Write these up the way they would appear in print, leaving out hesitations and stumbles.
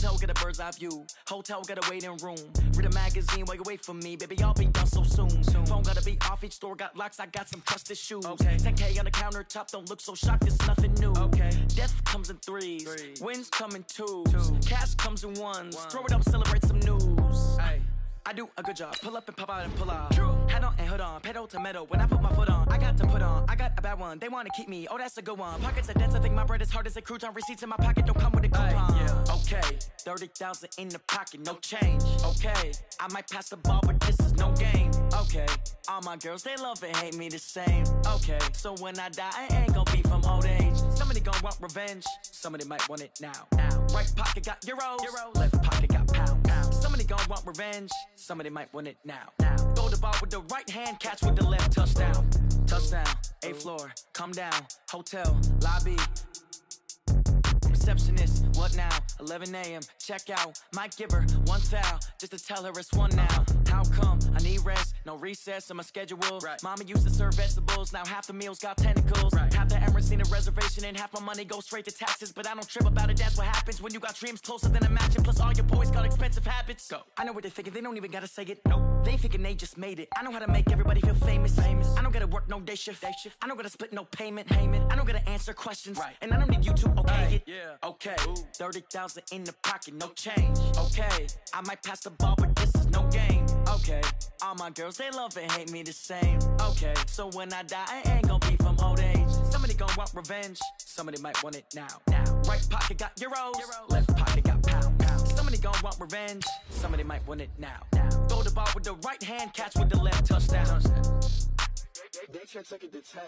Motel get a bird's eye view. Hotel got a waiting room. Read a magazine while you wait for me. Baby, I'll be done so soon. Phone gotta be off. Each store got locks. I got some trusted shoes. 10K on the countertop. Don't look so shocked. It's nothing new. Death comes in threes. Wins come in twos. Cash comes in ones. Throw it up, celebrate some news. I do a good job. Pull up and pop out and pull out. Head on and hood on. Pedal to metal. When I put my foot on, I got to put on. I got a bad one. They want to keep me. Oh, that's a good one. Pockets are dense. I think my bread is hard as a crouton. Receipts in my pocket don't come with a coupon. Okay, 30,000 in the pocket, no change. Okay, I might pass the ball, but this is no game. Okay, all my girls, they love and hate me the same. Okay, so when I die, I ain't gonna be from old age. Somebody gon' want revenge. Somebody might want it now. Right pocket got euros. Left pocket got pounds. Somebody gon' want revenge. Somebody might want it now. Throw the ball with the right hand, catch with the left. Touchdown. Touchdown. 8th floor. Come down. Hotel. Lobby. Receptionist, what now? 11 a.m. Check out. Might give her one foul just to tell her it's one now. How come? I need rest, no recess in my schedule. Mama used to serve vegetables, now half the meals got tentacles. Half the Emirates need a reservation and half my money goes straight to taxes. But I don't trip about it, that's what happens when you got dreams closer than a matching. Plus all your boys got expensive habits. Go. I know what they're thinking, they don't even gotta say it. Nope. They thinking they just made it. I know how to make everybody feel famous. I don't gotta work no day shift. I don't gotta split no payment. I don't gotta answer questions. And I don't need you to okay it. Okay, 30,000 in the pocket, no change. Okay, I might pass the ball, but this is no game. Okay, all my girls, they love and hate me the same. Okay, so when I die, I ain't gonna be from old age. Somebody gon' want revenge. Somebody might want it now. Right pocket got euros. Left pocket got pounds. Somebody gon' want revenge. Somebody might want it now. Throw the ball with the right hand, catch with the left. Touchdown. They check second to 10.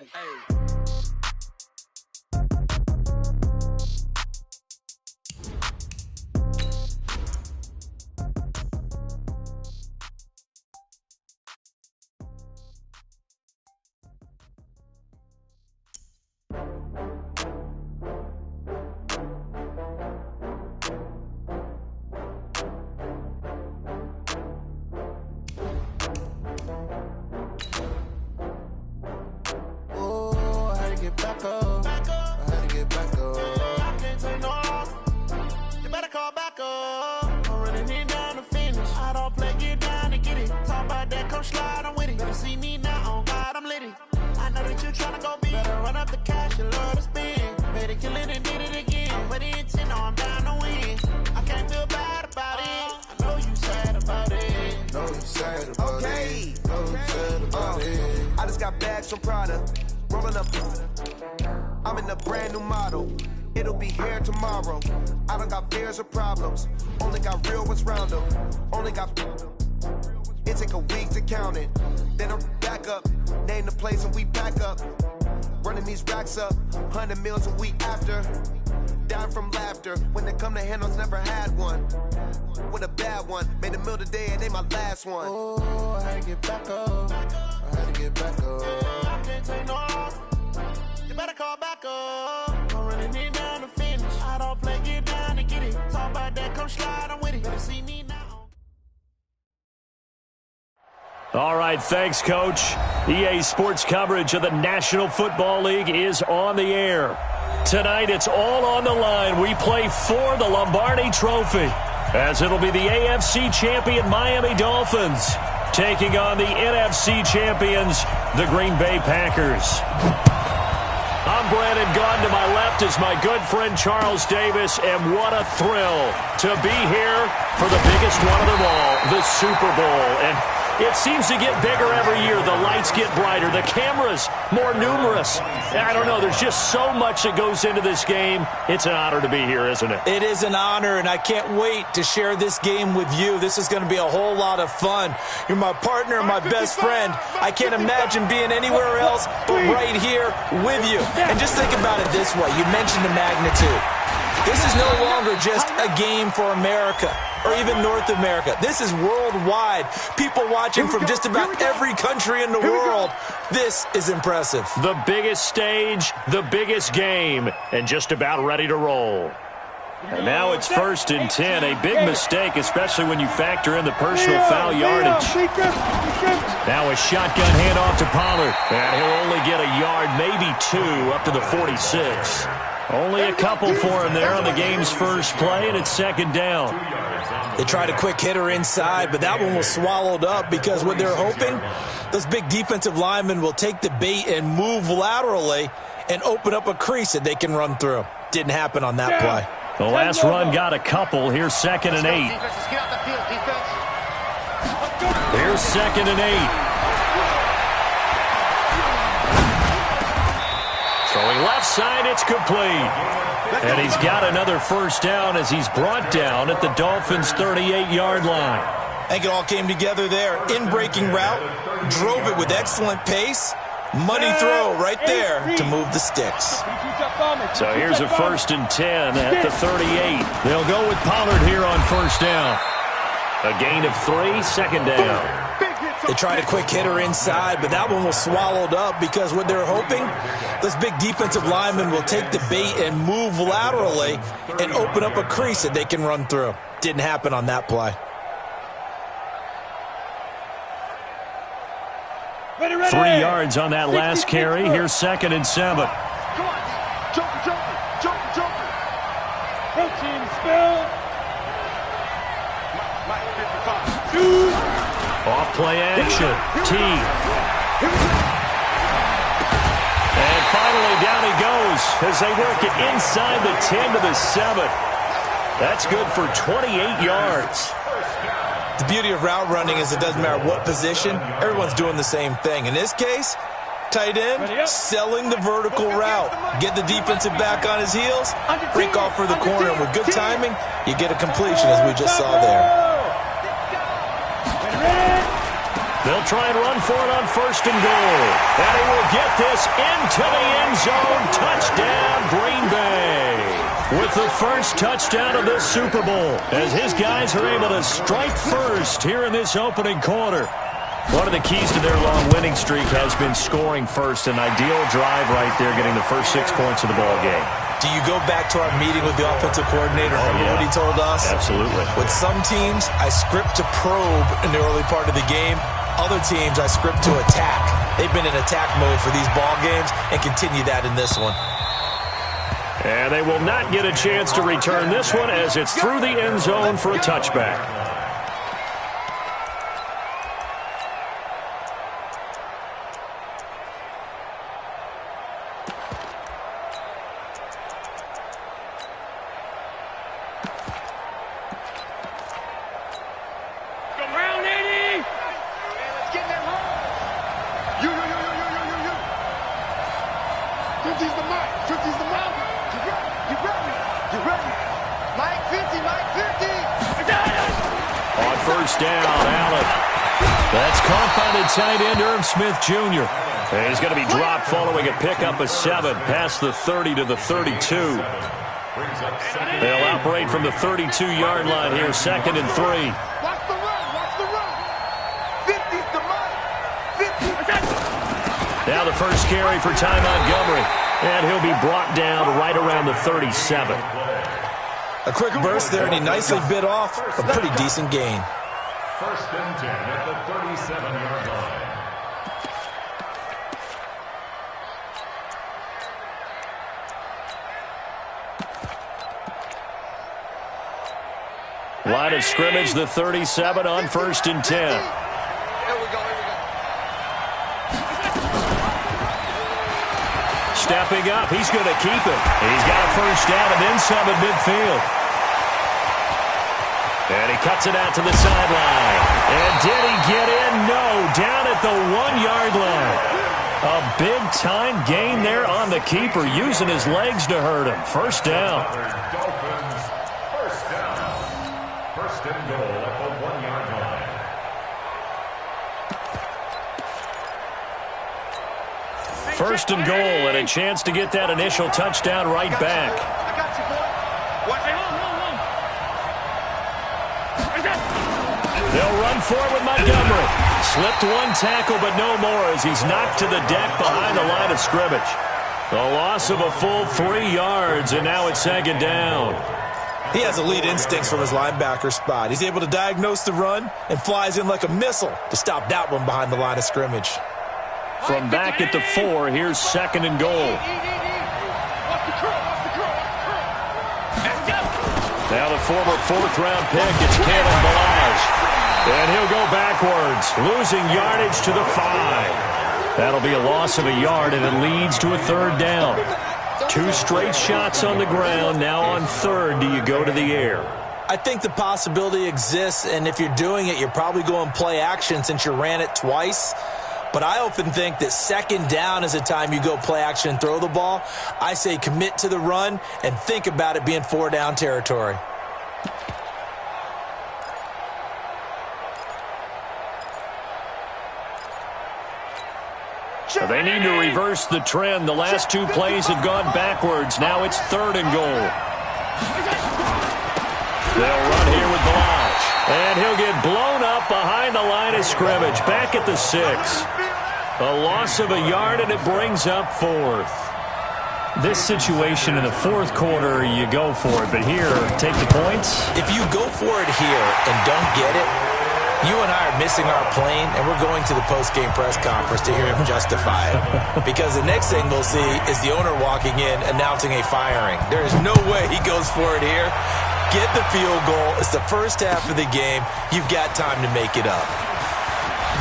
I just got bags from Prada, rolling up. I'm in a brand new model. It'll be here tomorrow. I don't got fears or problems. Only got real ones round them. Only got. It take a week to count it. Then I'm back up. Name the place and we back up. Running these racks up. 100 meals a week after. Down from laughter. When they come to handles, never had one. With a bad one. Made a meal today and they my last one. Oh, I had to get back up. I had to get back up. I can't take no loss. You better call back up. I'm running it down to finish. I don't play, get down to get it. Talk about that, come slide, I'm with it. Better see me now. All right, thanks, Coach. EA Sports coverage of the National Football League is on the air. Tonight, it's all on the line. We play for the Lombardi Trophy, as it'll be the AFC champion Miami Dolphins taking on the NFC champions, the Green Bay Packers. I'm Brandon Gaudin. To my left is my good friend Charles Davis, and what a thrill to be here for the biggest one of them all, the Super Bowl. And it seems to get bigger every year. The lights get brighter. The cameras more numerous. I don't know. There's just so much that goes into this game. It's an honor to be here, isn't it? It is an honor, and I can't wait to share this game with you. This is going to be a whole lot of fun. You're my partner, my best friend. I can't imagine being anywhere else but right here with you. And just think about it this way. You mentioned the magnitude. This is no longer just a game for America or even North America. This is worldwide. People watching from just about every country in the world. This is impressive. The biggest stage, the biggest game, and just about ready to roll. And now it's 1st and 10. A big mistake, especially when you factor in the personal foul yardage. Now a shotgun handoff to Pollard. And he'll only get a yard, maybe two, up to the 46. Only a couple for him there on the game's first play, and it's second down. They tried a quick hitter inside, but that one was swallowed up because what they're hoping, those big defensive linemen will take the bait and move laterally and open up a crease that they can run through. Didn't happen on that play. The last run got a couple. Here's 2nd and 8. Here's 2nd and 8. Throwing left side, it's complete. And he's got another first down as he's brought down at the Dolphins' 38-yard line. I think it all came together there. In-breaking route, drove it with excellent pace. Money throw right there to move the sticks. So here's a 1st and 10 at the 38. They'll go with Pollard here on first down. A gain of 3, second down. They tried a quick hitter inside, but that one was swallowed up because what they're hoping, those big defensive linemen will take the bait and move laterally and open up a crease that they can run through. Didn't happen on that play. 3 yards on that last carry. Here's 2nd and 7. Off play action. T. And finally down he goes as they work it inside the 10 to the 7. That's good for 28 yards. The beauty of route running is it doesn't matter what position, everyone's doing the same thing. In this case, tight end, selling the vertical route. Get the defensive back on his heels, break off for the corner, and with good timing, you get a completion as we just saw there. They'll try and run for it on 1st and goal. And he will get this into the end zone. Touchdown, Green Bay. With the first touchdown of this Super Bowl, as his guys are able to strike first here in this opening quarter. One of the keys to their long winning streak has been scoring first. An ideal drive right there, getting the first 6 points of the ball game. Do you go back to our meeting with the offensive coordinator? Remember what he told us? Absolutely. With some teams, I script to probe in the early part of the game. Other teams, I script to attack. They've been in attack mode for these ball games and continue that in this one. And they will not get a chance to return this one as it's through the end zone for a touchback. Tight end Smith Jr. And he's going to be dropped following a pickup of 7 past the 30 to the 32. They'll operate from the 32-yard line here, 2nd and 3. Watch the run, watch the run. 50's the money. 50. Now the first carry for Ty Montgomery. And he'll be brought down right around the 37. A quick burst there, and he nicely bit off a pretty decent gain. 1st and 10 at the 37-yard line. Line of scrimmage, the 37 on 1st and 10. Here we go. Stepping up, he's going to keep it. He's got a first down and then some at midfield. And he cuts it out to the sideline. And did he get in? No, down at the 1-yard line. A big-time gain there on the keeper, using his legs to hurt him. First down. Dolphins, first down. 1st and goal at the 1-yard line. First and goal, and a chance to get that initial touchdown right back. I got you, boy. They'll run forward with Montgomery. Slipped one tackle, but no more as he's knocked to the deck behind the line of scrimmage. The loss of a full 3 yards, and now it's 2nd down. He has elite instincts from his linebacker spot. He's able to diagnose the run and flies in like a missile to stop that one behind the line of scrimmage. From back at the 4, here's 2nd and goal. Watch the curl, watch the curl. Now the former fourth-round pick, it's Kalen Ballage. And he'll go backwards, losing yardage to the 5. That'll be a loss of a yard, and it leads to a third down. 2 straight shots on the ground. Now on third, do you go to the air? I think the possibility exists, and if you're doing it, you're probably going play action since you ran it twice. But I often think that second down is a time you go play action and throw the ball. I say commit to the run and think about it being 4-down territory. They need to reverse the trend. The last 2 plays have gone backwards. Now it's 3rd and goal. They'll run here with Ballage. And he'll get blown up behind the line of scrimmage. Back at the 6. A loss of a yard, and it brings up 4th. This situation in the 4th quarter, you go for it. But here, take the points. If you go for it here and don't get it, you and I are missing our plane, and we're going to the post-game press conference to hear him justify it. Because the next thing we'll see is the owner walking in announcing a firing. There is no way he goes for it here. Get the field goal. It's the first half of the game. You've got time to make it up.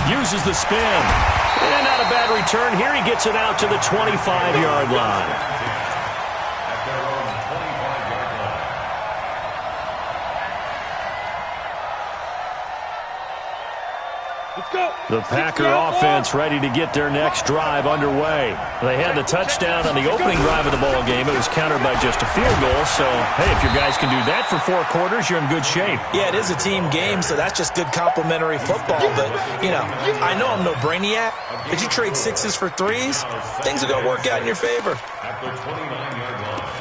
Uses the spin. And not a bad return. Here he gets it out to the 25-yard line. The Packer offense ready to get their next drive underway. They had the touchdown on the opening drive of the ball game. It was countered by just a field goal. So, hey, if your guys can do that for 4 quarters, you're in good shape. Yeah, it is a team game, so that's just good complimentary football. But, you know, I know I'm no brainiac, but you trade 6s for 3s, things are going to work out in your favor. At the 29-yard line.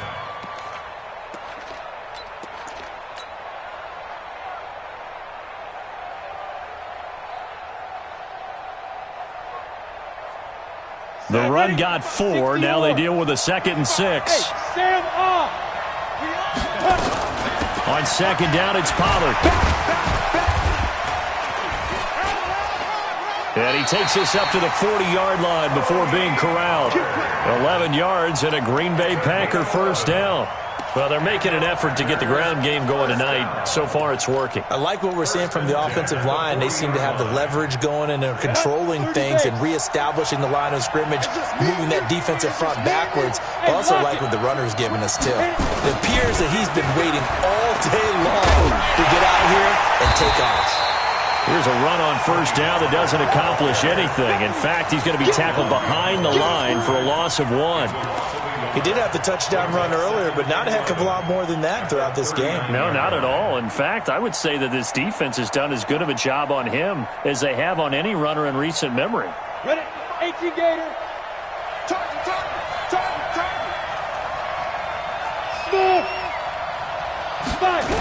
The run got 4. Now they deal with a 2nd and 6. Stand up. On 2nd down, it's Pollard. And he takes this up to the 40-yard line before being corralled. 11 yards and a Green Bay Packer first down. Well, they're making an effort to get the ground game going tonight. So far, it's working. I like what we're seeing from the offensive line. They seem to have the leverage going, and they're controlling things and reestablishing the line of scrimmage, moving that defensive front backwards. I also like what the runner's giving us, too. It appears that he's been waiting all day long to get out here and take off. Here's a run on first down that doesn't accomplish anything. In fact, he's going to be tackled behind the line for a loss of 1. He did have the touchdown run earlier, but not a heck of a lot more than that throughout this game. No, not at all. In fact, I would say that this defense has done as good of a job on him as they have on any runner in recent memory. Ready? 18 Gator. Target. Smith. Spike.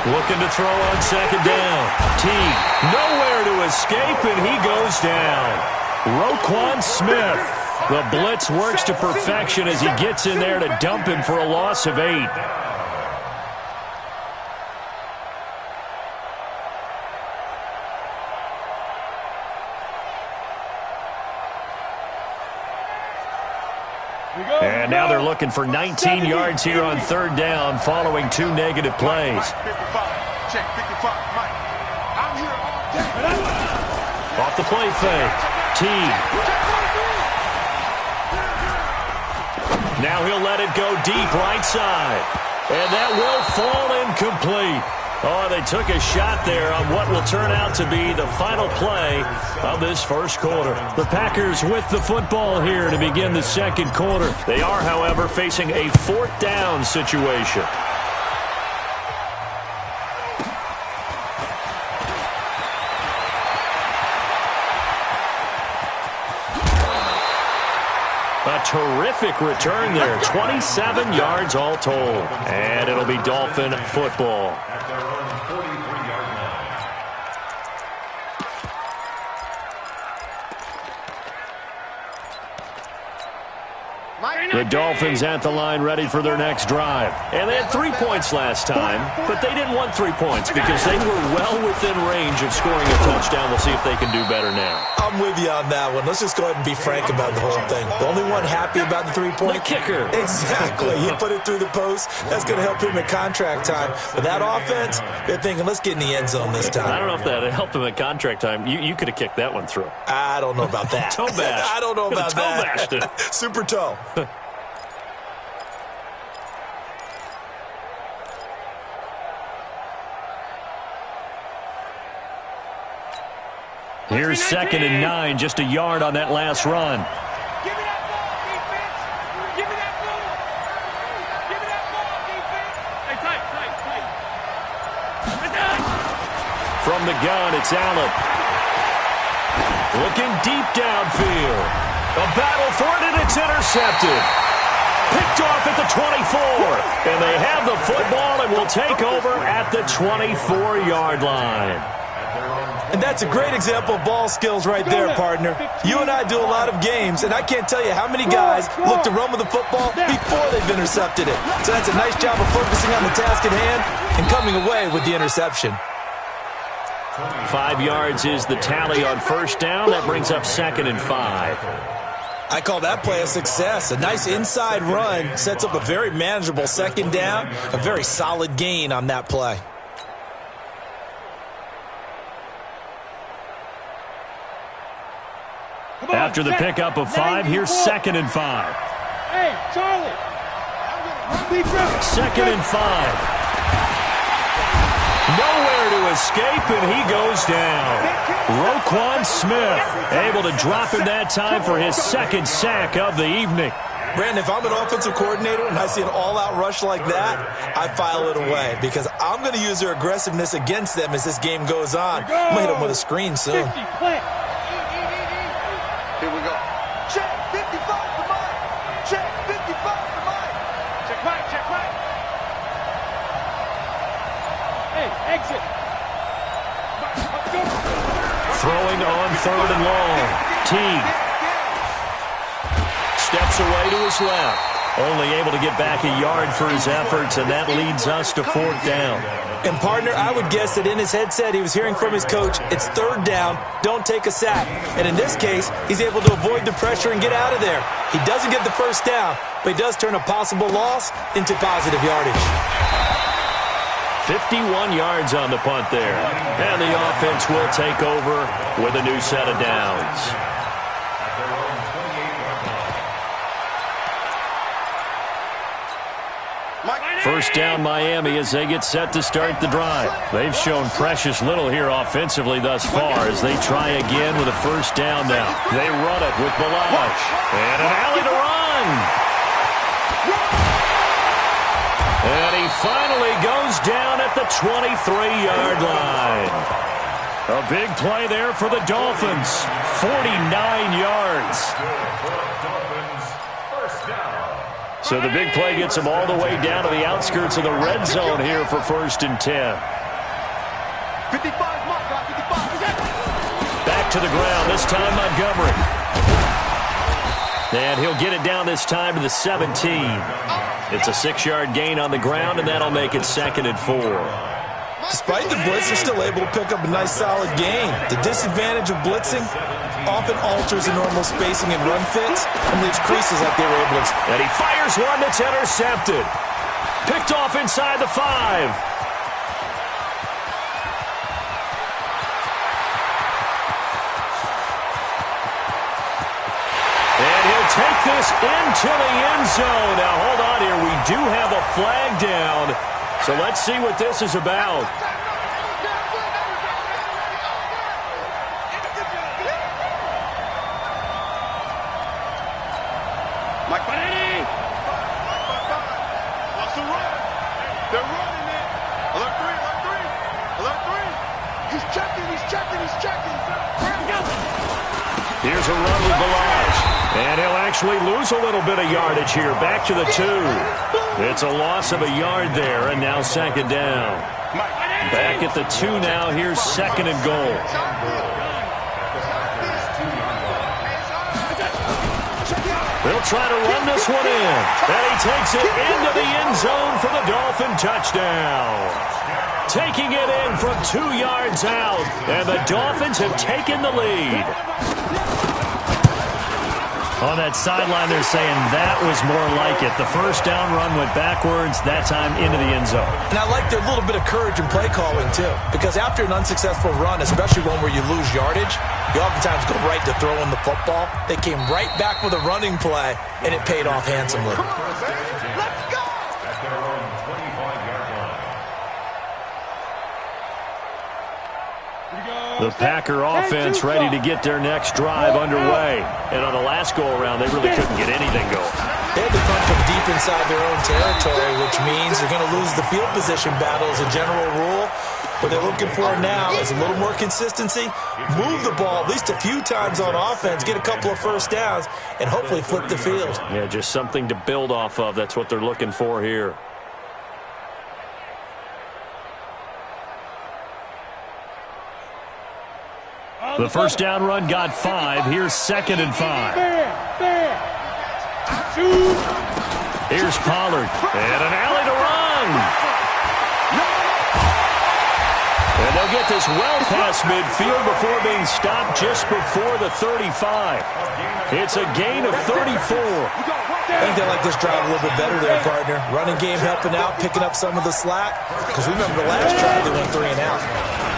Looking to throw on 2nd down. Teague nowhere to escape, and he goes down. Roquan Smith. The blitz works to perfection as he gets in there to dump him for a loss of 8. And now they're looking for 19 yards here on 3rd down following 2 negative plays. Off the play fake. Teague. Now he'll let it go deep right side. And that will fall incomplete. Oh, they took a shot there on what will turn out to be the final play of this first quarter. The Packers with the football here to begin the 2nd quarter. They are, however, facing a 4th down situation. A terrific return there. 27 yards all told. And it'll be Dolphin football. At their own 43-yard line. The Dolphins at the line ready for their next drive. And they had 3 points last time, but they didn't want 3 points because they were well within range of scoring a touchdown. We'll see if they can do better now. I'm with you on that one. Let's just go ahead and be frank about the whole thing. The only one happy about the 3-point? The kicker. Exactly. He put it through the post. That's going to help him at contract time. But that offense, they're thinking, let's get in the end zone this time. I don't know if that helped him at contract time. You could have kicked that one through. I don't know about that. Toe bash. I don't know about that. Toe bashed it. Super toe. Here's 2nd and 9, just a yard on that last run. Give me that ball, defense! Give me that ball! Give me that ball, defense! Hey, tight. From the gun, it's Allen. Looking deep downfield. A battle for it, and it's intercepted. Picked off at the 24. And they have the football and will take over at the 24-yard line. And that's a great example of ball skills right there, partner. You and I do a lot of games, and I can't tell you how many guys look to run with the football before they've intercepted it. So that's a nice job of focusing on the task at hand and coming away with the interception. 5 yards is the tally on first down. That brings up 2nd and 5. I call that play a success. A nice inside run sets up a very manageable 2nd down, a very solid gain on that play. After the pickup of 5, here's 2nd and 5. Hey, Charlie! 2nd and 5. Nowhere to escape, and he goes down. Roquan Smith able to drop him that time for his 2nd sack of the evening. Brandon, if I'm an offensive coordinator and I see an all-out rush like that, I file it away because I'm going to use their aggressiveness against them as this game goes on. I'm going to hit them with a screen soon. 50, plant. Here we go. Check 55 for Mike. Check 55 for Mike. Check right. Hey, exit. Let's go. Throwing on 3rd and long. Teague steps away to his left. Only able to get back a yard for his efforts, and that leads us to 4th down. And, partner, I would guess that in his headset he was hearing from his coach, it's 3rd down, don't take a sack. And in this case, he's able to avoid the pressure and get out of there. He doesn't get the first down, but he does turn a possible loss into positive yardage. 51 yards on the punt there. And the offense will take over with a new set of downs. First down Miami as they get set to start the drive. They've shown precious little here offensively thus far as they try again with a first down now. They run it with Balaj. And an alley to run. And he finally goes down at the 23-yard line. A big play there for the Dolphins. 49 yards. So the big play gets them all the way down to the outskirts of the red zone here for 1st and 10. 55, Mike, 55. Back to the ground, this time Montgomery. And he'll get it down this time to the 17. It's a 6-yard gain on the ground, and that'll make it 2nd and 4. Despite the blitz, they're still able to pick up a nice solid gain. The disadvantage of blitzing often alters the normal spacing and run fits and leaves creases like they were able to. And he fires one that's intercepted. Picked off inside the 5. And he'll take this into the end zone. Now, hold on here. We do have a flag down. So let's see what this is about. Mike Banani. What's the run? They're running it. Alert 3. He's checking. Here's a run with Balaj. And he'll actually lose a little bit of yardage here. Back to the 2. It's a loss of a yard there, and now 2nd down. Back at the 2 now. Here's 2nd and goal. They'll They'll try to run this one in. And he takes it into the end zone for the Dolphin touchdown. Taking it in from 2 yards out. And the Dolphins have taken the lead. On that sideline, they're saying that was more like it. The first down run went backwards, that time into the end zone. And I like their little bit of courage in play calling, too. Because after an unsuccessful run, especially one where you lose yardage, you oftentimes go right to throwing the football. They came right back with a running play, and it paid off handsomely. Let's go! At their own 25-yard line. The Packer offense ready to get their next drive underway. And on the last go-around, they really couldn't get anything going. They had to come from deep inside their own territory, which means they're going to lose the field position battle as a general rule. What they're looking for now is a little more consistency, move the ball at least a few times on offense, get a couple of first downs, and hopefully flip the field. Yeah, just something to build off of. That's what they're looking for here. The first down run got 5. Here's 2nd and 5. Here's Pollard. And an alley to run. And they'll get this well past midfield before being stopped just before the 35. It's a gain of 34. I think they like this drive a little bit better there, partner. Running game helping out, picking up some of the slack. Because remember the last drive, they went 3 and out.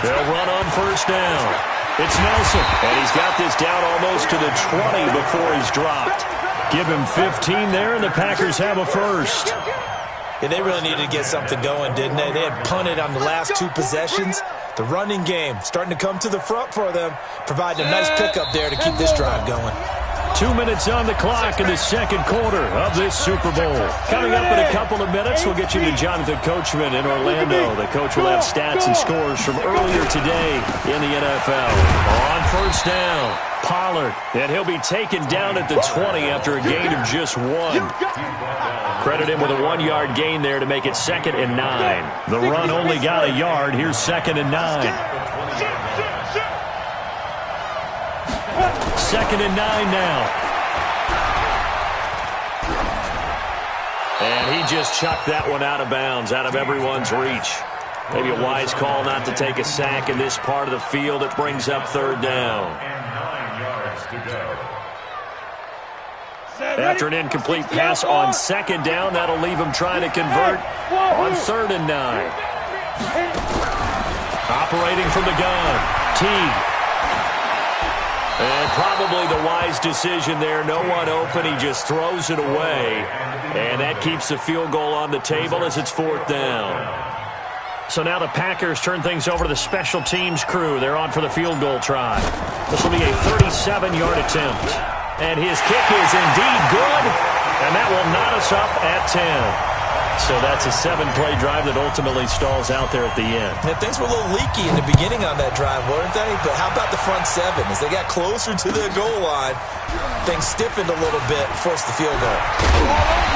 They'll run on first down. It's Nelson, and he's got this down almost to the 20 before he's dropped. Give him 15 there, and the Packers have a first. Yeah, they really needed to get something going, didn't they? They had punted on the last 2 possessions. The running game starting to come to the front for them, providing a nice pickup there to keep this drive going. 2 minutes on the clock in the second quarter of this Super Bowl. Coming up in a couple of minutes, we'll get you to Jonathan Coachman in Orlando. The coach will have stats and scores from earlier today in the NFL. On first down, Pollard, and he'll be taken down at the 20 after a gain of just 1. Credit him with a 1-yard gain there to make it 2nd and 9. The run only got a yard. Here's 2nd and 9. 2nd and 9 now. And he just chucked that one out of bounds, out of everyone's reach. Maybe a wise call not to take a sack in this part of the field. It brings up 3rd down. And 9 yards to go. After an incomplete pass on 2nd down, that'll leave him trying to convert on 3rd and 9. Operating from the gun, Teague. And probably the wise decision there. No one open. He just throws it away. And that keeps the field goal on the table as it's 4th down. So now the Packers turn things over to the special teams crew. They're on for the field goal try. This will be a 37-yard attempt. And his kick is indeed good. And that will knot us up at 10. So that's a 7-play drive that ultimately stalls out there at the end. And things were a little leaky in the beginning on that drive, weren't they? But how about the front 7? As they got closer to the goal line, things stiffened a little bit, forced the field goal.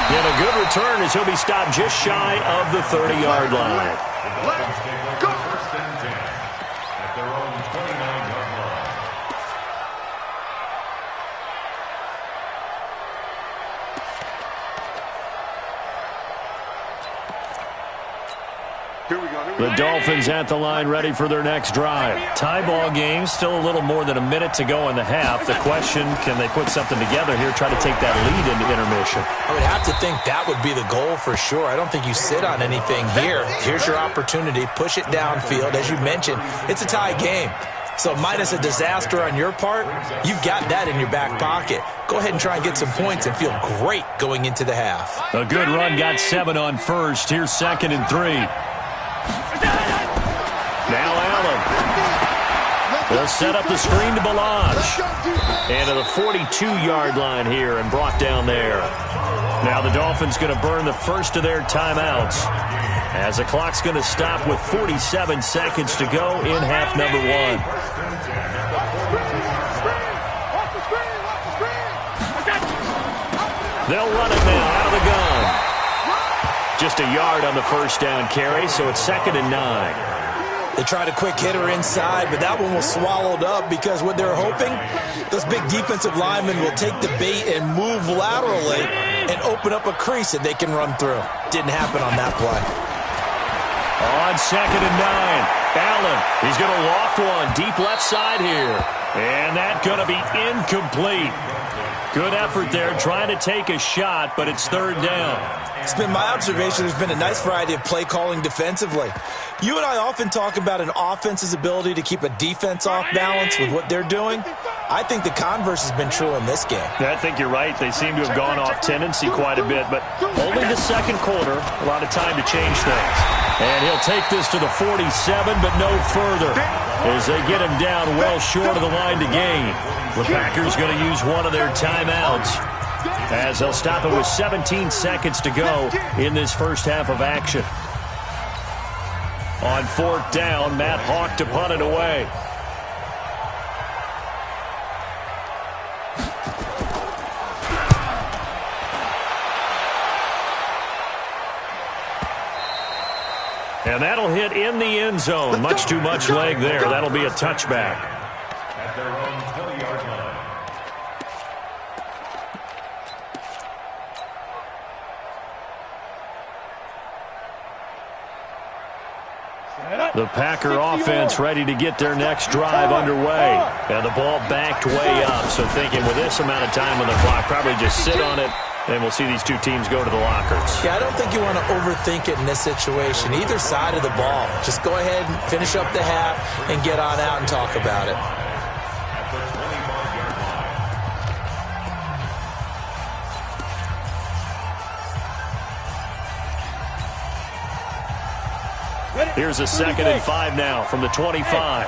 And a good return as he'll be stopped just shy of the 30-yard line. Let's go. 1st and 10 at their own 29-yard line. The Dolphins at the line ready for their next drive. Tie ball game, still a little more than a minute to go in the half. The question, can they put something together here, try to take that lead into intermission? I would have to think that would be the goal for sure. I don't think you sit on anything here. Here's your opportunity. Push it downfield. As you mentioned, it's a tie game. So minus a disaster on your part, you've got that in your back pocket. Go ahead and try and get some points and feel great going into the half. A good run, got 7 on first. Here's 2nd and 3. Now Allen. They'll set up the screen to Balazs. And to the 42-yard line here and brought down there. Now the Dolphins going to burn the first of their timeouts as the clock's going to stop with 47 seconds to go in half number 1. They'll run it now out of the gun. Just a yard on the first down carry, so it's 2nd and 9. They tried a quick hitter inside, but that one was swallowed up because what they're hoping, those big defensive linemen will take the bait and move laterally and open up a crease that they can run through. Didn't happen on that play. On 2nd and 9, Allen, he's going to loft one deep left side here. And that's going to be incomplete. Good effort there trying to take a shot, but it's 3rd down. It's been my observation there's been a nice variety of play calling defensively. You and I often talk about an offense's ability to keep a defense off balance with what they're doing. I think the converse has been true in this game. I think you're right. They seem to have gone off tendency quite a bit, but only the second quarter, a lot of time to change things. And he'll take this to the 47, but no further as they get him down well short of the line to gain. The Packers going to use one of their timeouts as they'll stop it with 17 seconds to go in this first half of action. On 4th down, Matt Hawk to punt it away. And that'll hit in the end zone. Much too much leg there. That'll be a touchback. At their own 20-yard line. The Packer offense ready to get their next drive underway. And the ball backed way up. So thinking with this amount of time on the clock, probably just sit on it. And we'll see these two teams go to the lockers. Yeah, I don't think you want to overthink it in this situation. Either side of the ball. Just go ahead and finish up the half and get on out and talk about it. At the 25-yard line. Here's a 2nd and 5 now from the 25.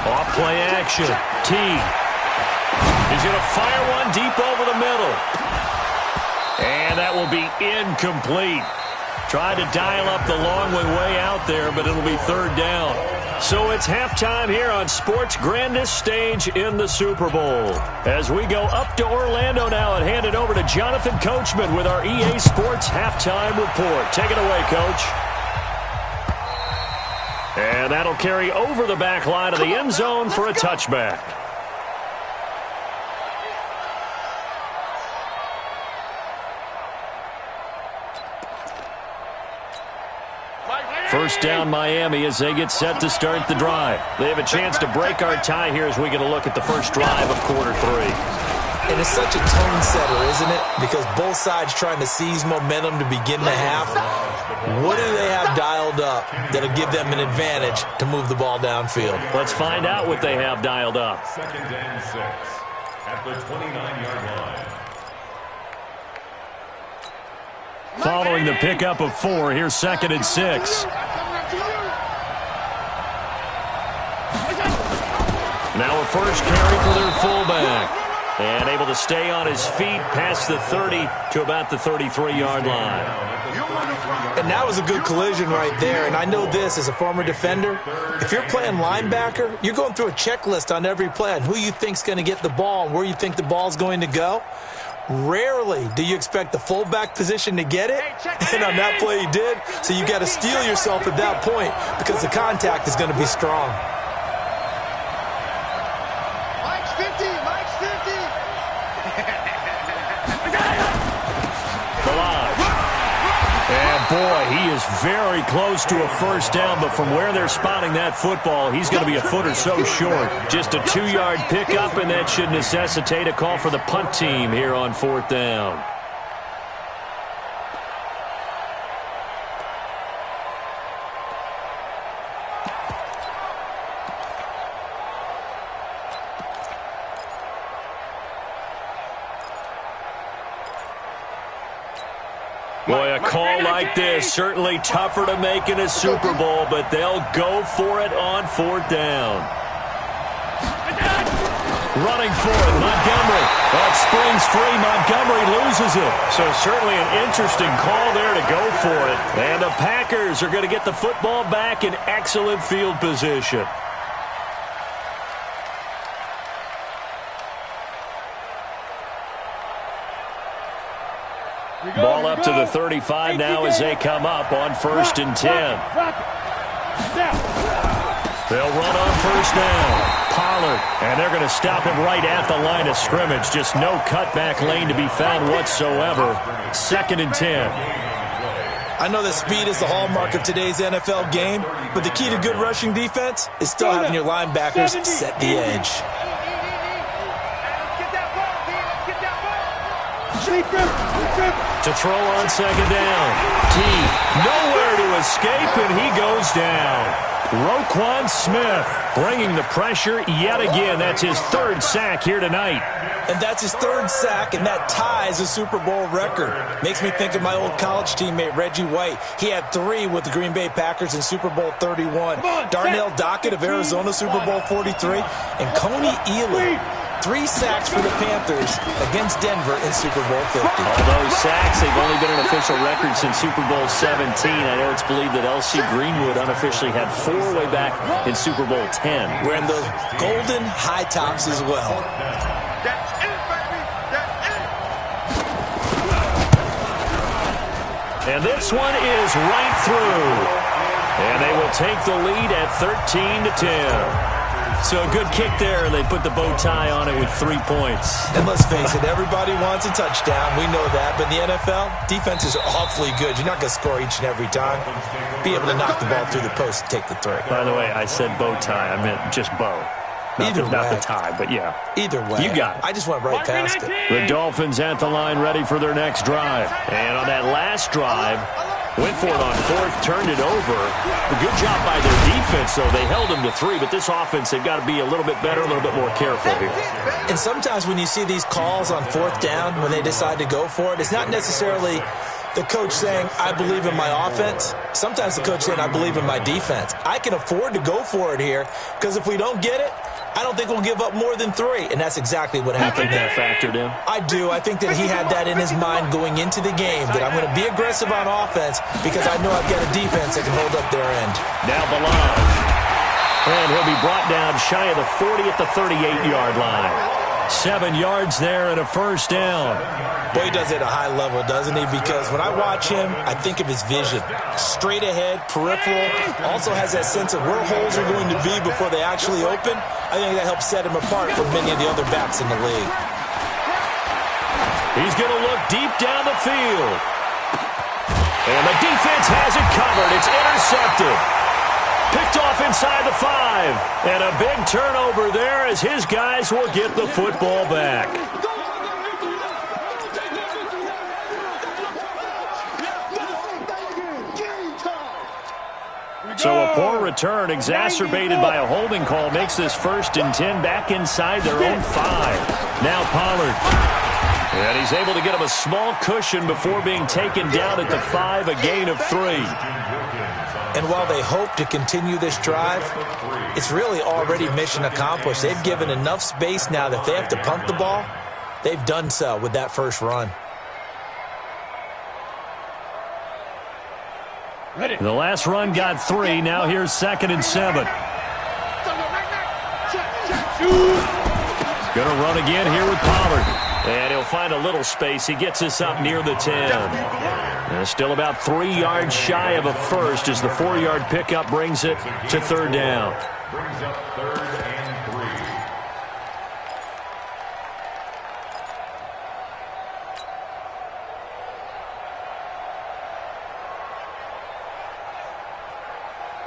Off play action. T. He's going to fire one deep over the middle. And that will be incomplete. Tried to dial up the long way out there, but it'll be 3rd down. So it's halftime here on sports' grandest stage in the Super Bowl. As we go up to Orlando now and hand it over to Jonathan Coachman with our EA Sports Halftime Report. Take it away, Coach. And that'll carry over the back line of the end zone for a touchback. First down, Miami, as they get set to start the drive. They have a chance to break our tie here as we get a look at the first drive of quarter 3. And it's such a tone setter, isn't it? Because both sides trying to seize momentum to begin the half. What do they have dialed up that'll give them an advantage to move the ball downfield? Let's find out what they have dialed up. 2nd and 6 at the 29-yard line. Following the pickup of 4, here's 2nd and 6. Now a first carry for their fullback. And able to stay on his feet past the 30 to about the 33-yard line. And that was a good collision right there. And I know this as a former defender. If you're playing linebacker, you're going through a checklist on every play on who you think's going to get the ball and where you think the ball's going to go. Rarely do you expect the fullback position to get it, and on that play he did, so you got to steel yourself at that point because the contact is going to be strong. Mike's 50, Mike's 50. And boy, he is very close to a first down, but from where they're spotting that football, he's going to be a foot or so short. Just a 2-yard pickup, and that should necessitate a call for the punt team here on 4th down. Boy, a call like this, certainly tougher to make in a Super Bowl, but they'll go for it on 4th down. Running for it, Montgomery. That springs free. Montgomery loses it. So certainly an interesting call there to go for it. And the Packers are going to get the football back in excellent field position. Ball up to the 35 now as they come up on 1st and 10. They'll run on 1st down. Pollard, and they're going to stop him right at the line of scrimmage. Just no cutback lane to be found whatsoever. 2nd and 10. I know that speed is the hallmark of today's NFL game, but the key to good rushing defense is still having your linebackers set the edge. To throw on 2nd down. T, nowhere to escape, and he goes down. Roquan Smith bringing the pressure yet again. That's his 3rd sack here tonight. And that's his 3rd sack, and that ties a Super Bowl record. Makes me think of my old college teammate, Reggie White. He had 3 with the Green Bay Packers in Super Bowl 31. Darnell Dockett of Arizona, Super Bowl 43. And Coney Ealy, 3 sacks for the Panthers against Denver in Super Bowl 50. All those sacks, they've only been an official record since Super Bowl 17. I know it's believed that L.C. Greenwood unofficially had 4 way back in Super Bowl 10. Wearing those golden high tops as well. And this one is right through. And they will take the lead at 13-10. So a good kick there, and they put the bow tie on it with 3 points. And let's face it, everybody wants a touchdown. We know that. But in the NFL, defenses are awfully good. You're not going to score each and every time. Be able to knock the ball through the post and take the 3. By the way, I said bow tie. I meant just bow. Not the tie, but yeah. Either way. You got it. I just went right past it. The Dolphins at the line ready for their next drive. And on that last drive, went for it on 4th, turned it over. A good job by their defense, though. They held them to 3, but this offense, they've got to be a little bit better, a little bit more careful here. And sometimes when you see these calls on 4th down, when they decide to go for it, it's not necessarily the coach saying, I believe in my offense. Sometimes the coach saying, I believe in my defense. I can afford to go for it here, because if we don't get it, I don't think we'll give up more than 3, and that's exactly what happened there. Factored in? I do. I think that he had that in his mind going into the game, that I'm going to be aggressive on offense because I know I've got a defense that can hold up their end. Now Balaj. And he'll be brought down shy of the 40 at the 38-yard line. 7 yards there and a 1st down. Boy, he does it at a high level, doesn't he? Because when I watch him, I think of his vision. Straight ahead, peripheral. Also has that sense of where holes are going to be before they actually open. I think that helps set him apart from many of the other backs in the league. He's going to look deep down the field. And the defense has it covered. It's intercepted. Picked off inside the 5. And a big turnover there as his guys will get the football back. So a poor return exacerbated by a holding call makes this 1st and 10 back inside their own 5. Now Pollard. And he's able to get him a small cushion before being taken down at the 5, a gain of 3. And while they hope to continue this drive, it's really already mission accomplished. They've given enough space now that if they have to punt the ball, they've done so with that 1st run. The last run got 3. Now here's 2nd and 7. Going to run again here with Pollard. And he'll find a little space. He gets us up near the 10. And still about 3 yards shy of a 1st as the 4-yard pickup brings it to 3rd down. Brings up 3rd and 3.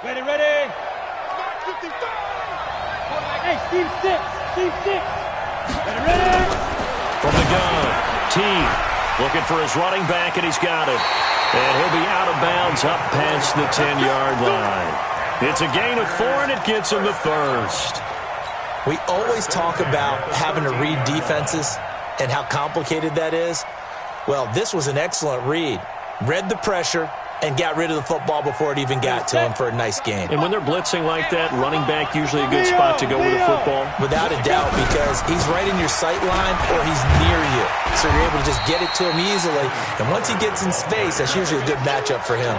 Ready, ready. Hey, team 6. Team 6. Ready, ready. From the gun, T looking for his running back, and he's got it. And he'll be out of bounds up past the 10-yard line. It's a gain of 4, and it gets him the 1st. We always talk about having to read defenses and how complicated that is. Well, this was an excellent read. Read the pressure and got rid of the football before it even got to him for a nice game. And when they're blitzing like that, running back usually a good spot to go with a football? Without a doubt, because he's right in your sight line or he's near you. So you're able to just get it to him easily. And once he gets in space, that's usually a good matchup for him.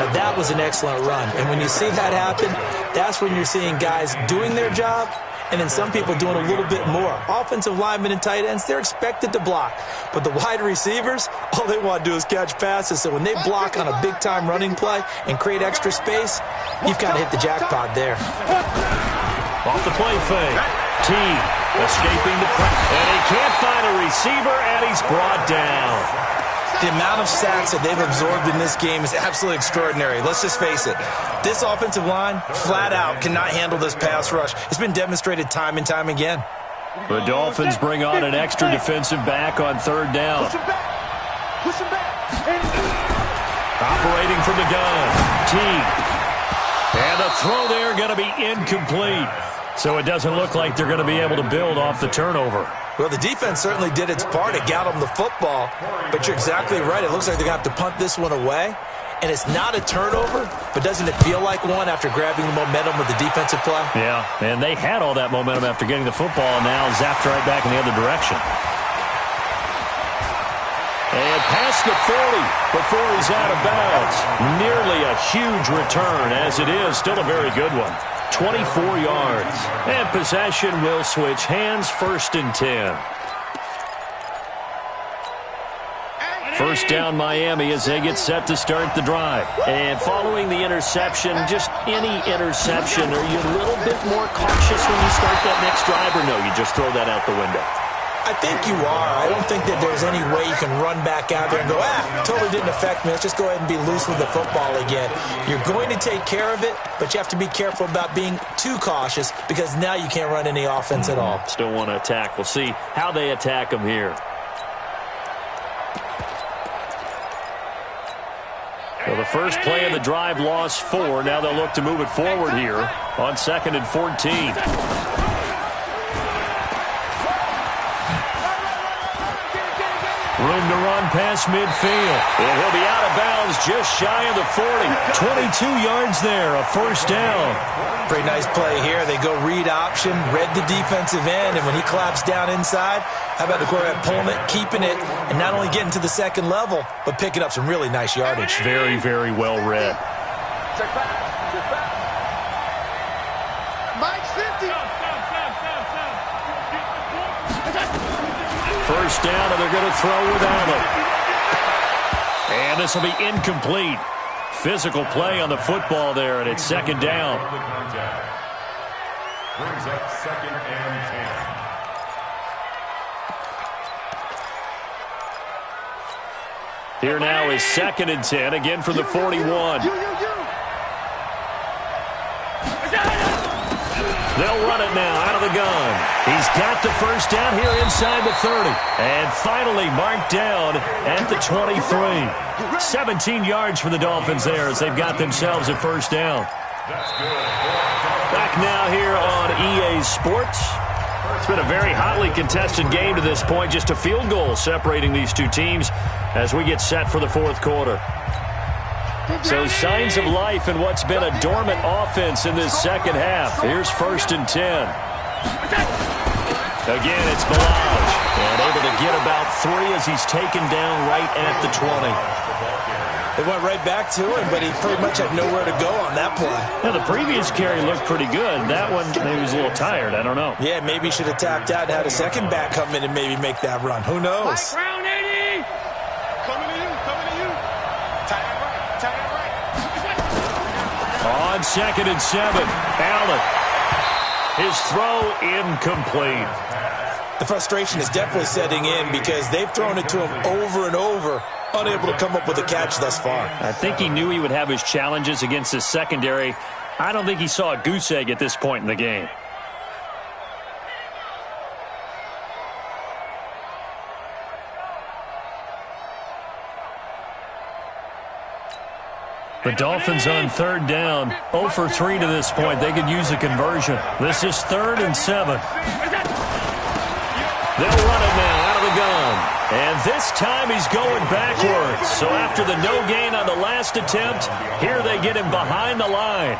Now, that was an excellent run. And when you see that happen, that's when you're seeing guys doing their job and then some people doing a little bit more. Offensive linemen and tight ends, they're expected to block. But the wide receivers, all they want to do is catch passes. So when they block on a big-time running play and create extra space, you've got to hit the jackpot there. Off the play fake. T escaping the pressure. And he can't find a receiver, and he's brought down. The amount of sacks that they've absorbed in this game is absolutely extraordinary. Let's just face it. This offensive line, flat out, cannot handle this pass rush. It's been demonstrated time and time again. The Dolphins bring on an extra defensive back on third down. Push him back. Push him back. Operating from the gun. T. And the throw there going to be incomplete. So it doesn't look like they're going to be able to build off the turnover. Well, the defense certainly did its part. It got them the football. But you're exactly right. It looks like they're going to have to punt this one away. And it's not a turnover, but doesn't it feel like one after grabbing the momentum with the defensive play? Yeah, and they had all that momentum after getting the football, and now zapped right back in the other direction. And past the 40 before he's out of bounds. Nearly a huge return, as it is. Still a very good one. 24 yards. And possession will switch hands, 1st and 10. First down Miami as they get set to start the drive. And following the interception, just any interception, are you a little bit more cautious when you start that next drive, or no, you just throw that out the window? I think you are. I don't think that there's any way you can run back out there and go, totally didn't affect me. Let's just go ahead and be loose with the football again. You're going to take care of it, but you have to be careful about being too cautious because now you can't run any offense at all. Still want to attack. We'll see how they attack them here. So the first play of the drive lost 4. Now they'll look to move it forward here on 2nd and 14. Room to run past midfield. And he'll be out of bounds just shy of the 40. 22 yards there, a 1st down. Pretty nice play here. They go read option, read the defensive end, and when he claps down inside, how about the quarterback pulling it, keeping it, and not only getting to the 2nd level, but picking up some really nice yardage. Very, very well read. Check back. Check back. Mike's 50. First down, and they're going to throw without it. And this will be incomplete. Physical play on the football there, and it's 2nd down. Brings up 2nd and 10. Here now is 2nd and 10, again from the 41. They'll run it now out of the gun. He's got the first down here inside the 30. And finally marked down at the 23. 17 yards for the Dolphins there as they've got themselves a first down. Back now here on EA Sports. It's been a very hotly contested game to this point. Just a field goal separating these two teams as we get set for the 4th quarter. So signs of life in what's been a dormant offense in this 2nd half. Here's 1st and 10. Again, it's Balaj. And able to get about 3 as he's taken down right at the 20. They went right back to him, but he pretty much had nowhere to go on that play. Now, the previous carry looked pretty good. That one, maybe was a little tired. I don't know. Yeah, maybe he should have tapped out and had a 2nd back come in and maybe make that run. Who knows? Round 80. Coming to you. Coming to you. Tight end right. Tight end right. On 2nd and 7, Allen. His throw incomplete. The frustration is definitely setting in because they've thrown it to him over and over, unable to come up with a catch thus far. I think he knew he would have his challenges against his secondary. I don't think he saw a goose egg at this point in the game. The Dolphins on 3rd down, 0 for 3 to this point. They could use a conversion. This is 3rd and 7. They'll run it now out of the gun. And this time he's going backwards. So after the no gain on the last attempt, here they get him behind the line.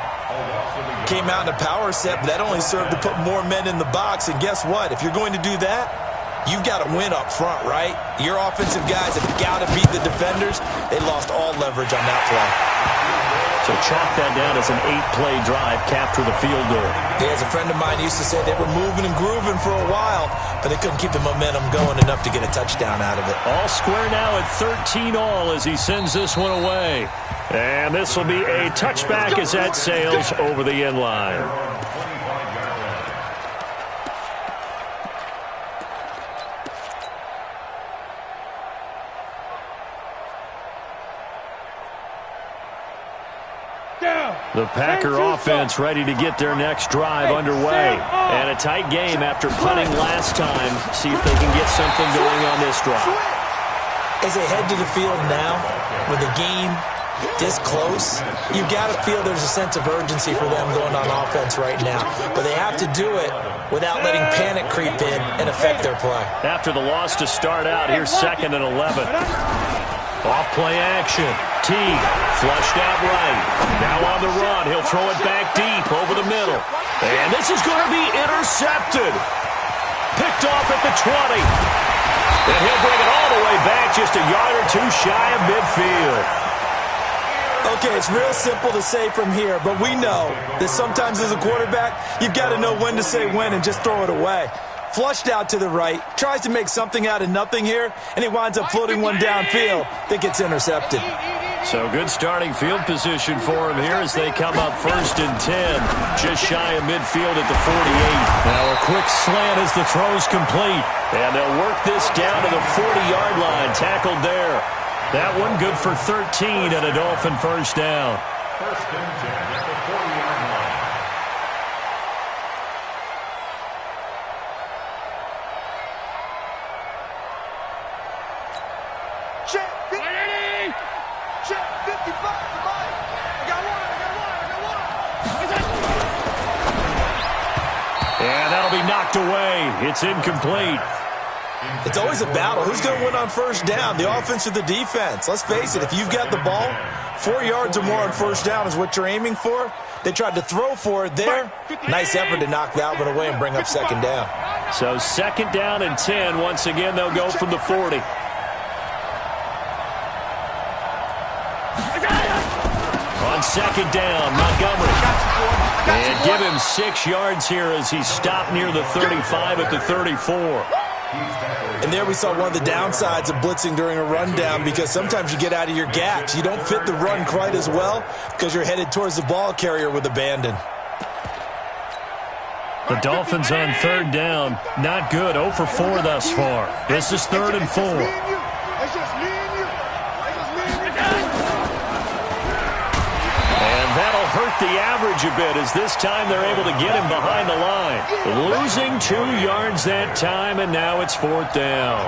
Came out in a power set, but that only served to put more men in the box. And guess what? If you're going to do that, you've got to win up front, right? Your offensive guys have got to beat the defenders. They lost all leverage on that play. So chalk that down as an 8-play drive, capture the field goal. Yeah, as a friend of mine used to say, they were moving and grooving for a while, but they couldn't keep the momentum going enough to get a touchdown out of it. All square now at 13-all as he sends this one away. And this will be a touchback as that sails over the end line. The Packer offense ready to get their next drive underway. And a tight game after punting last time. See if they can get something going on this drive. As they head to the field now, with the game this close, you've got to feel there's a sense of urgency for them going on offense right now. But they have to do it without letting panic creep in and affect their play. After the loss to start out, here's 2nd and 11. Off play action. Teague flushed out right. Now on the run. He'll throw it back deep over the middle. And this is going to be intercepted. Picked off at the 20. And he'll bring it all the way back just a yard or two shy of midfield. Okay, it's real simple to say from here, but we know that sometimes as a quarterback, you've got to know when to say when and just throw it away. Flushed out to the right, tries to make something out of nothing here, and he winds up floating one downfield that gets intercepted. So good starting field position for him here as they come up 1st and 10, just shy of midfield at the 48. Now a quick slant as the throw's complete, and they'll work this down to the 40-yard line, tackled there. That one good for 13 and a Dolphin first down. 1st and 10 at the 40-yard line. Check 50. Check 55. I got one. And that'll be knocked away. It's incomplete. It's always a battle. Who's going to win on first down, the offense or the defense? Let's face it, if you've got the ball, 4 yards or more on first down is what you're aiming for. They tried to throw for it there. Nice effort to knock that one away and bring up 2nd down. So 2nd down and 10. Once again, they'll go from the 40. On 2nd down, Montgomery. And give him 6 yards here as he stopped near the 35 at the 34. And there we saw one of the downsides of blitzing during a rundown, because sometimes you get out of your gaps. You don't fit the run quite as well because you're headed towards the ball carrier with abandon. The Dolphins on 3rd down. Not good. 0 for 4 thus far. This is 3rd and 4. That'll hurt the average a bit as this time they're able to get him behind the line. Losing 2 yards that time, and now it's 4th down.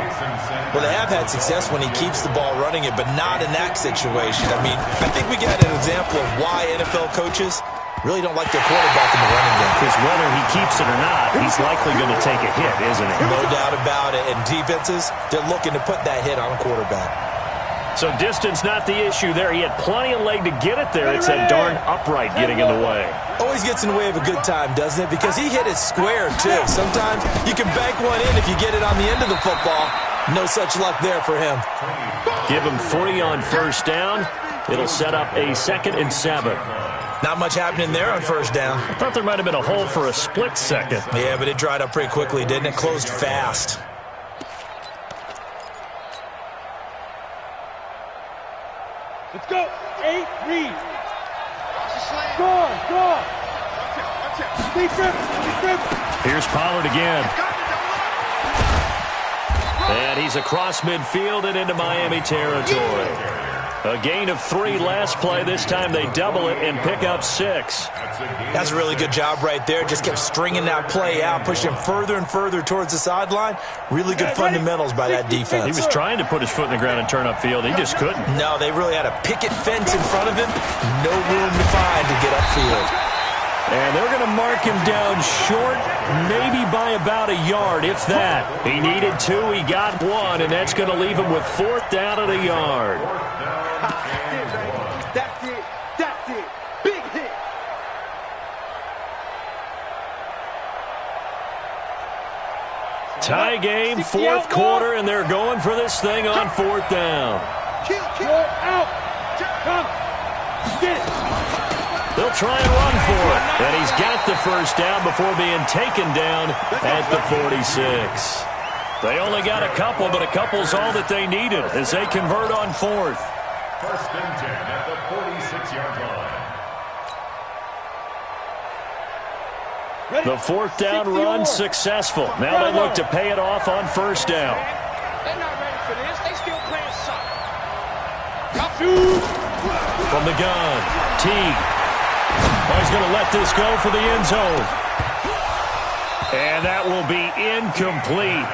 Well, they have had success when he keeps the ball running it, but not in that situation. I mean, I think we got an example of why NFL coaches really don't like their quarterback in the running game. Because whether he keeps it or not, he's likely going to take a hit, isn't he? No doubt about it. And defenses, they're looking to put that hit on a quarterback. So distance not the issue there. He had plenty of leg to get it there. It's that darn upright getting in the way. Always gets in the way of a good time, doesn't it? Because he hit it square, too. Sometimes you can bank one in if you get it on the end of the football. No such luck there for him. Give him 3 on first down. It'll set up a 2nd and 7. Not much happening there on first down. I thought there might have been a hole for a split second. Yeah, but it dried up pretty quickly, didn't it? Closed fast. Let's go. 8, read. Go. Defense. Here's Pollard again. And he's across midfield and into Miami territory. A gain of 3 last play. This time they double it and pick up 6. That's a really good job right there. Just kept stringing that play out, pushing him further and further towards the sideline. Really good fundamentals by that defense. He was trying to put his foot in the ground and turn upfield. He just couldn't. No, they really had a picket fence in front of him. No room to find to get upfield. And they're going to mark him down short, maybe by about a yard, if that. He needed 2, he got 1, and that's going to leave him with 4th down at a yard. That's it. Big hit. Tie game, fourth quarter, and they're going for this thing on fourth down. Out. Come. Get it. They'll try and run for it. And he's got the first down before being taken down at the 46. They only got a couple, but a couple's all that they needed as they convert on fourth. First and 10 at the 46-yard line. The fourth down run successful. Now they look to pay it off on first down. They're not ready for this. They still playing soccer. From the gun, Teague. Oh, he's going to let this go for the end zone. And that will be incomplete.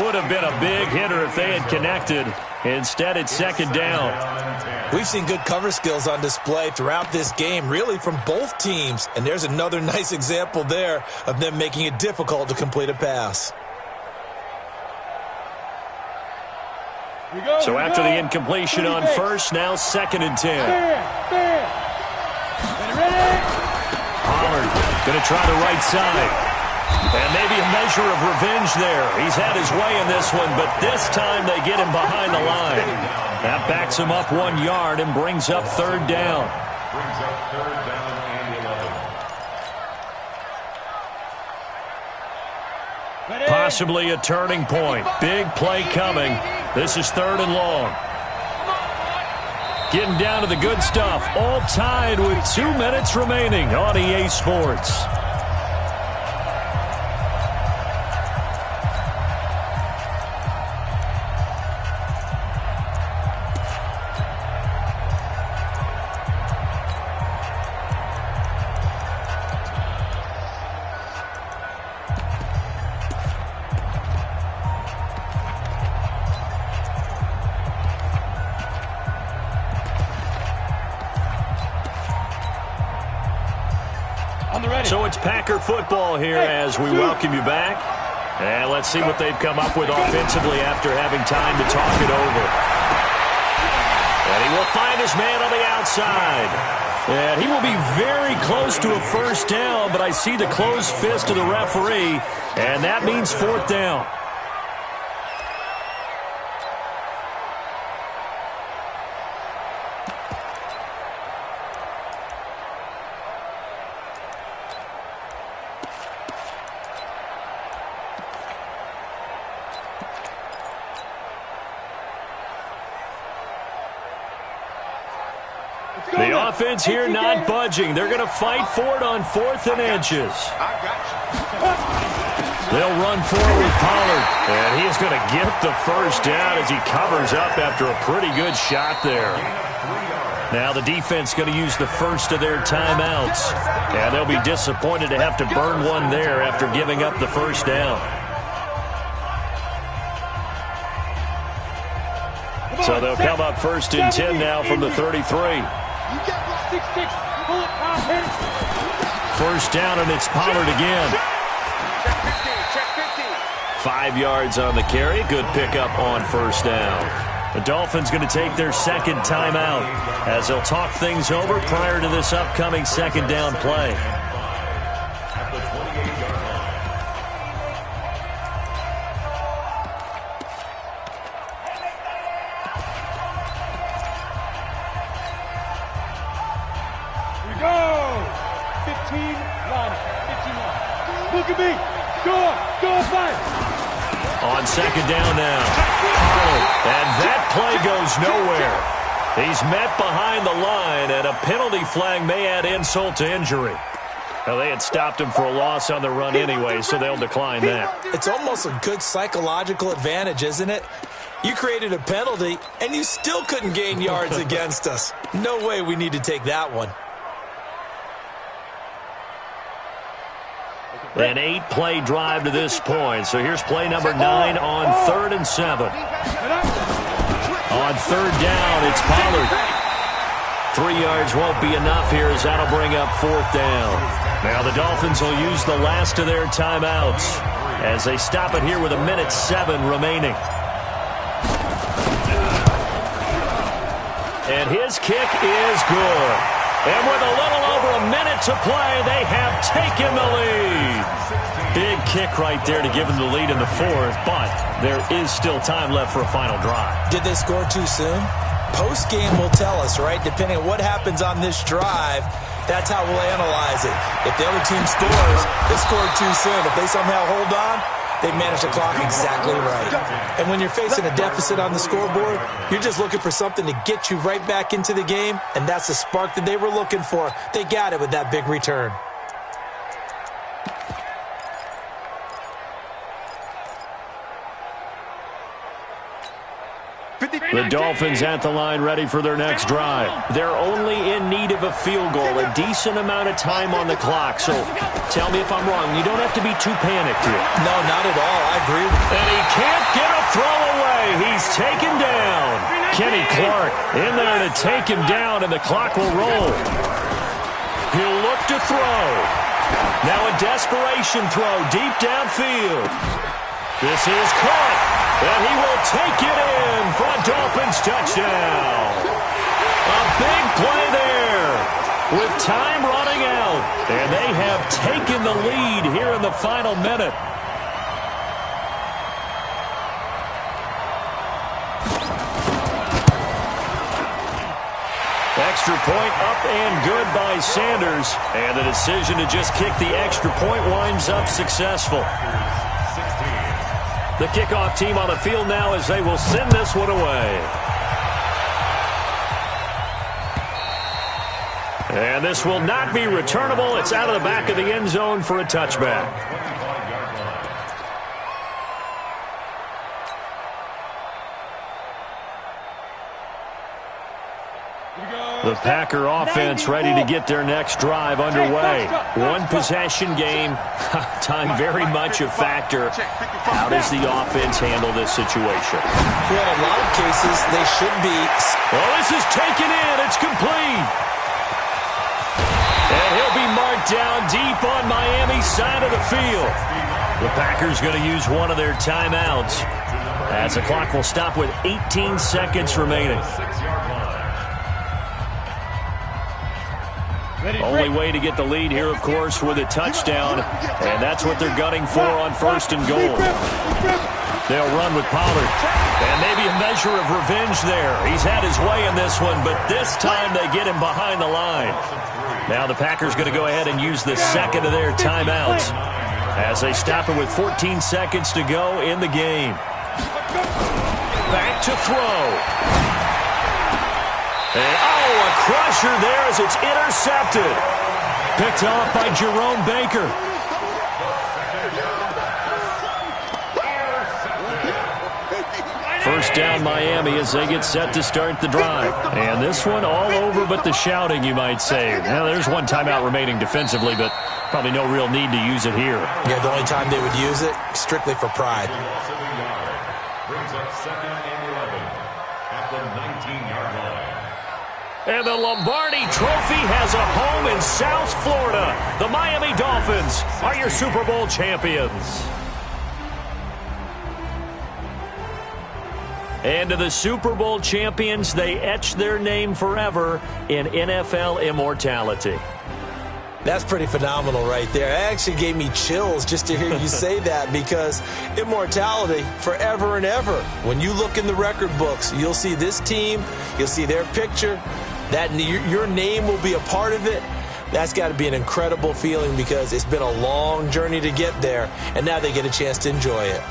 Would have been a big hitter if they had connected. Instead, it's second down. We've seen good cover skills on display throughout this game, really from both teams. And there's another nice example there of them making it difficult to complete a pass. So after the incompletion on first, now second and 10. Pollard going to try the right side. And maybe a measure of revenge there. He's had his way in this one, but this time they get him behind the line. That backs him up 1 yard and brings up third down. Brings up third down and 11. Possibly a turning point. Big play coming. This is third and long. Getting down to the good stuff. All tied with 2 minutes remaining on EA Sports. So it's Packer football here as we welcome you back. And let's see what they've come up with offensively after having time to talk it over. And he will find his man on the outside. And he will be very close to a first down, but I see the closed fist of the referee, and that means fourth down. The offense here not budging. They're going to fight for it on fourth and inches. They'll run forward with Pollard. And he is going to get the first down as he covers up after a pretty good shot there. Now the defense going to use the first of their timeouts. And they'll be disappointed to have to burn one there after giving up the first down. So they'll come up first and 10 now from the 33. First down, and it's Pollard again. 5 yards on the carry. Good pickup on first down. The Dolphins going to take their second timeout as they'll talk things over prior to this upcoming second down play. On second down now. And that play goes nowhere. He's met behind the line, and a penalty flag may add insult to injury. Well, they had stopped him for a loss on the run anyway, so they'll decline that. It's almost a good psychological advantage, isn't it? You created a penalty, and you still couldn't gain yards against us. No way we need to take that one. An 8-play drive to this point. So here's play number 9 on 3rd and 7. On third down, it's Pollard. 3 yards won't be enough here as that'll bring up fourth down. Now the Dolphins will use the last of their timeouts as they stop it here with 1:07 remaining. And his kick is good. And with a little over a minute to play, they have taken the lead. big kick right there to give them the lead in the fourth, but there is still time left for a final drive. Did they score too soon? Post-game will tell us, right? Depending on what happens on this drive, that's how we'll analyze it. If the other team scores, they scored too soon. If they somehow hold on, they manage the clock exactly right. And when you're facing a deficit on the scoreboard, you're just looking for something to get you right back into the game, and that's the spark that they were looking for. They got it with that big return. The Dolphins at the line ready for their next drive. They're only in need of a field goal, a decent amount of time on the clock. So tell me if I'm wrong. You don't have to be too panicked here. No, not at all. I agree with you. And he can't get a throw away. He's taken down. Kenny Clark in there to take him down, and the clock will roll. He'll look to throw. Now a desperation throw deep downfield. This is caught, and he will take it in for a Dolphins touchdown. A big play there with time running out, and they have taken the lead here in the final minute. Extra point up and good by Sanders, and the decision to just kick the extra point winds up successful. The kickoff team on the field now as they will send this one away. And this will not be returnable. It's out of the back of the end zone for a touchback. The Packer offense ready to get their next drive underway. One possession game. Time very much a factor. How does the offense handle this situation? Well, in a lot of cases, they should be. Well, this is taken in. It's complete. And he'll be marked down deep on Miami's side of the field. The Packers going to use one of their timeouts as the clock will stop with 18 seconds remaining. Only way to get the lead here, of course, with a touchdown, and that's what they're gunning for on first and goal. They'll run with Pollard, and maybe a measure of revenge there. He's had his way in this one, but this time they get him behind the line. Now the Packers going to go ahead and use the second of their timeouts as they stop it with 14 seconds to go in the game. Back to throw. And, a crusher there as it's intercepted. Picked off by Jerome Baker. First down Miami as they get set to start the drive. And this one all over but the shouting, you might say. Now, there's one timeout remaining defensively, but probably no real need to use it here. Yeah, the only time they would use it, strictly for pride. Brings up 2nd and 11 at the 19-yard line. And the Lombardi Trophy has a home in South Florida. The Miami Dolphins are your Super Bowl champions. And to the Super Bowl champions, they etch their name forever in NFL immortality. That's pretty phenomenal right there. It actually gave me chills just to hear you say that, because immortality forever and ever. When you look in the record books, you'll see this team, you'll see their picture, that your name will be a part of it. That's got to be an incredible feeling, because it's been a long journey to get there, and now they get a chance to enjoy it.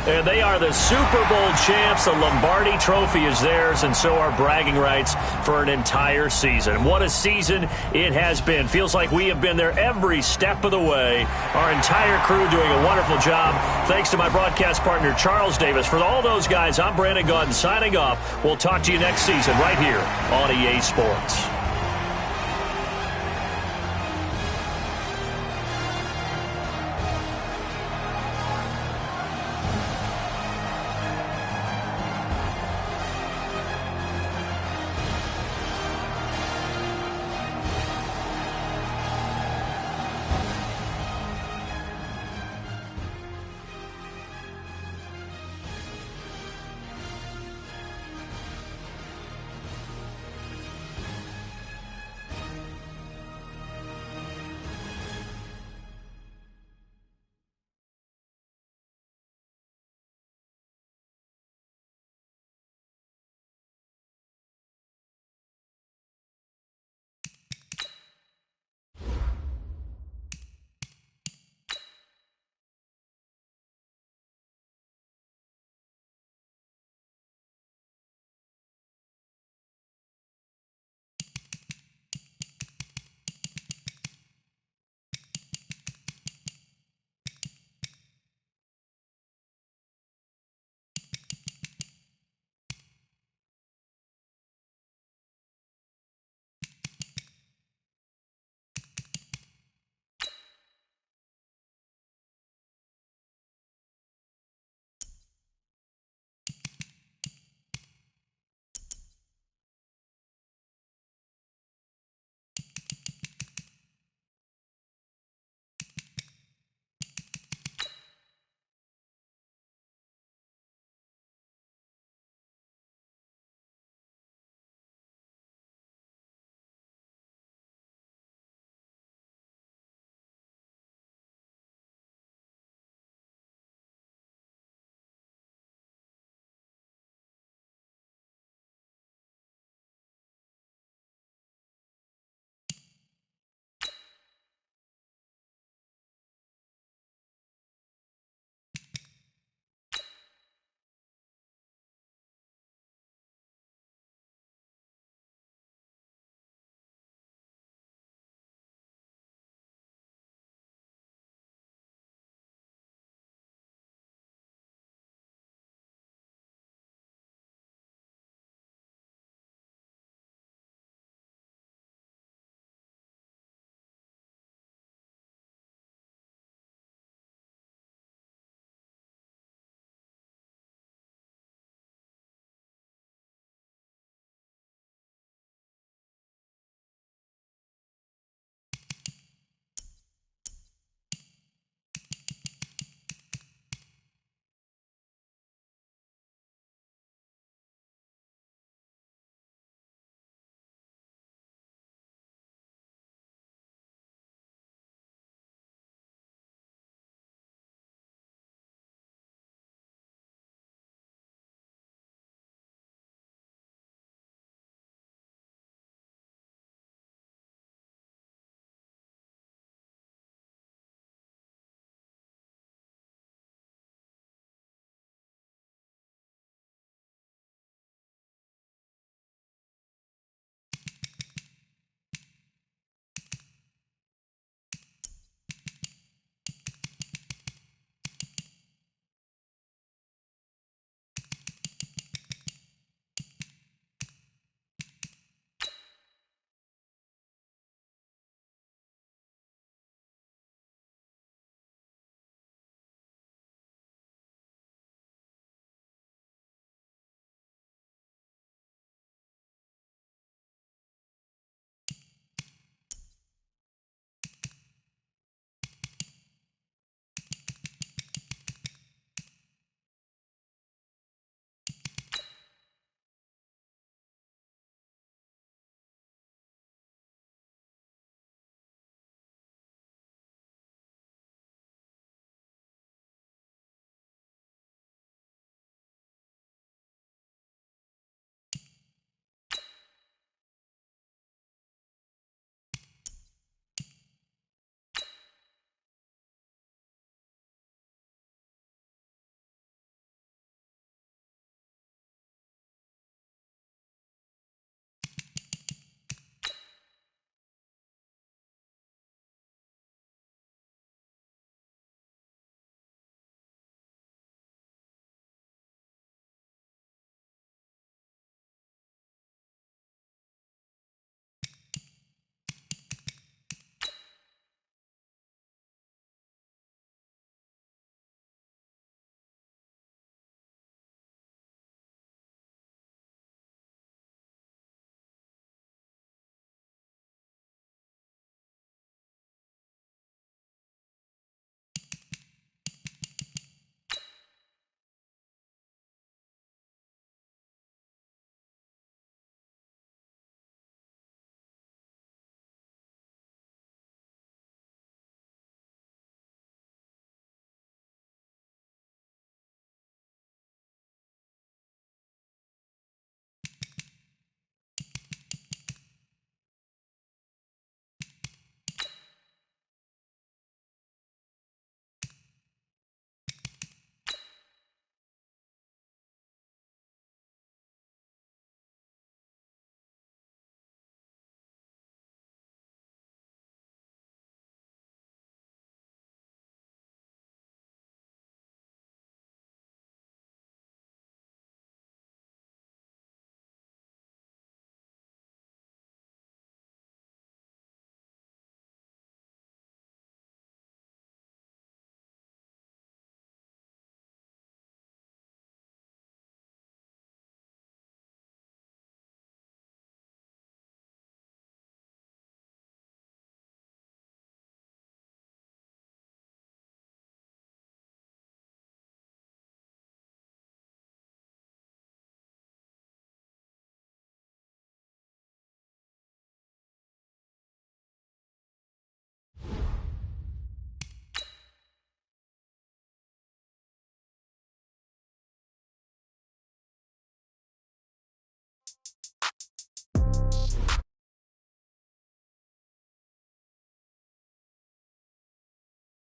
And they are the Super Bowl champs. The Lombardi Trophy is theirs, and so are bragging rights for an entire season. What a season it has been. Feels like we have been there every step of the way. Our entire crew doing a wonderful job. Thanks to my broadcast partner, Charles Davis. For all those guys, I'm Brandon Gaudin signing off. We'll talk to you next season right here on EA Sports.